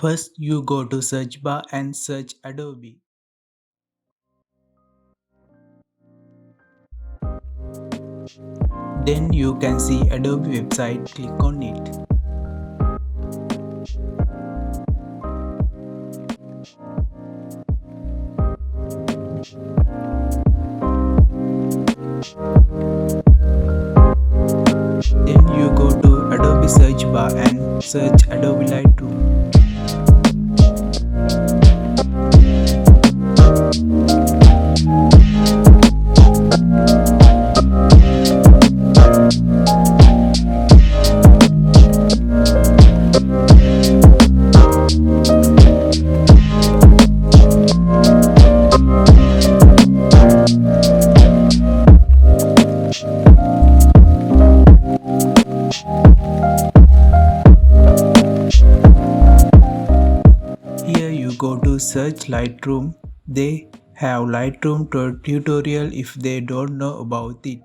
First, you go to search bar and search Adobe. Then you can see Adobe website, click on it. Then you go to Adobe search bar and search Adobe Lightroom. Here you go to search Lightroom. They have Lightroom tutorial if they don't know about it.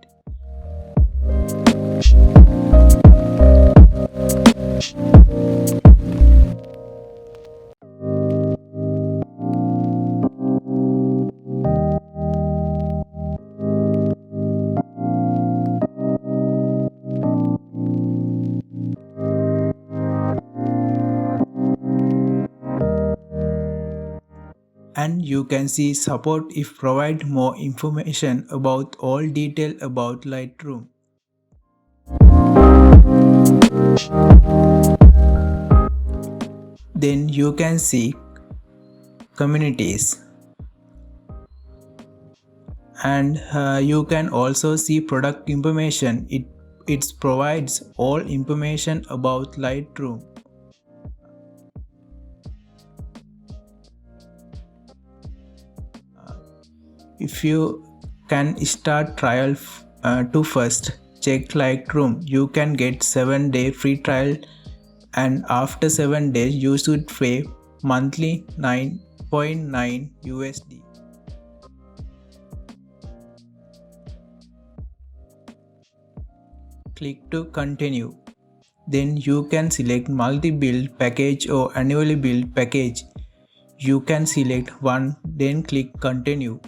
And you can see support if provide more information about all detail about Lightroom. Then you can see communities, and you can also see product information. It provides all information about Lightroom. If you can start trial to first check Lightroom, you can get 7-day free trial, and after 7 days you should pay monthly 9.9 USD. Click to continue. Then you can select multi-build package or annually build package. You can select one, then click continue.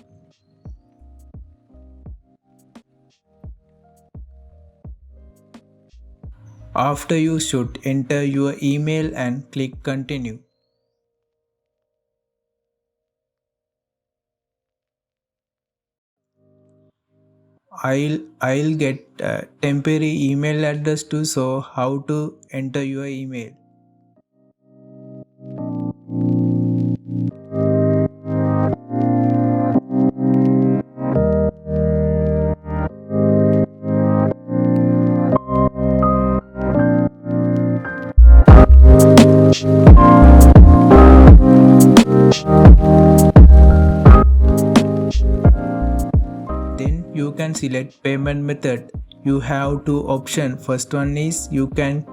After you should enter your email and click continue. I'll get a temporary email address to show how to enter your email. Then you can select payment method. You have two options. First one is you can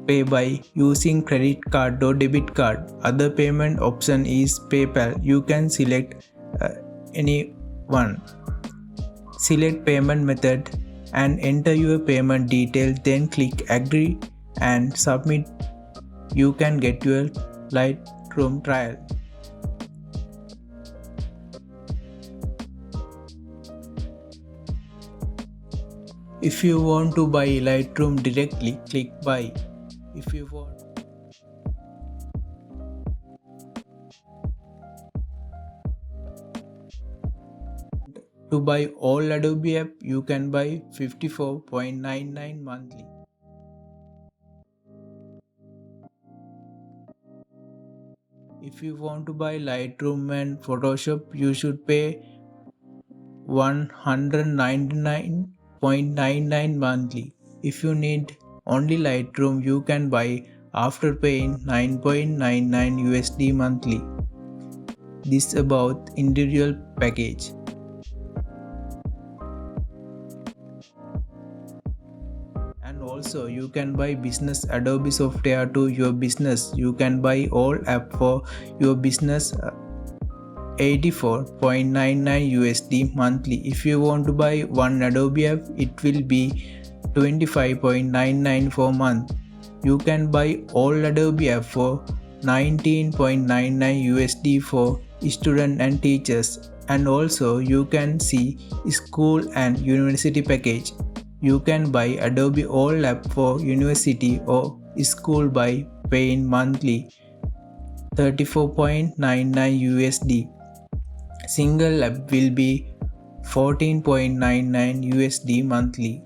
pay by using credit card or debit card. Other payment option is PayPal. You can select any one. Select payment method and enter your payment detail, then click agree and submit. You can get your Lightroom trial. If you want to buy Lightroom directly, click buy. If you want to buy all Adobe app, you can buy 54.99 monthly. If you want to buy Lightroom and Photoshop, you should pay 199.99 monthly. If you need only Lightroom, you can buy after paying 9.99 USD monthly. This about individual package. And also you can buy business Adobe software to your business. You can buy all app for your business 84.99 USD monthly. If you want to buy one Adobe app, it will be 25.99 for month. You can buy all Adobe app for 19.99 USD for student and teachers, and also you can see school and university package. You can buy Adobe All app for university or school by paying monthly 34.99 USD. Single app will be 14.99 USD monthly.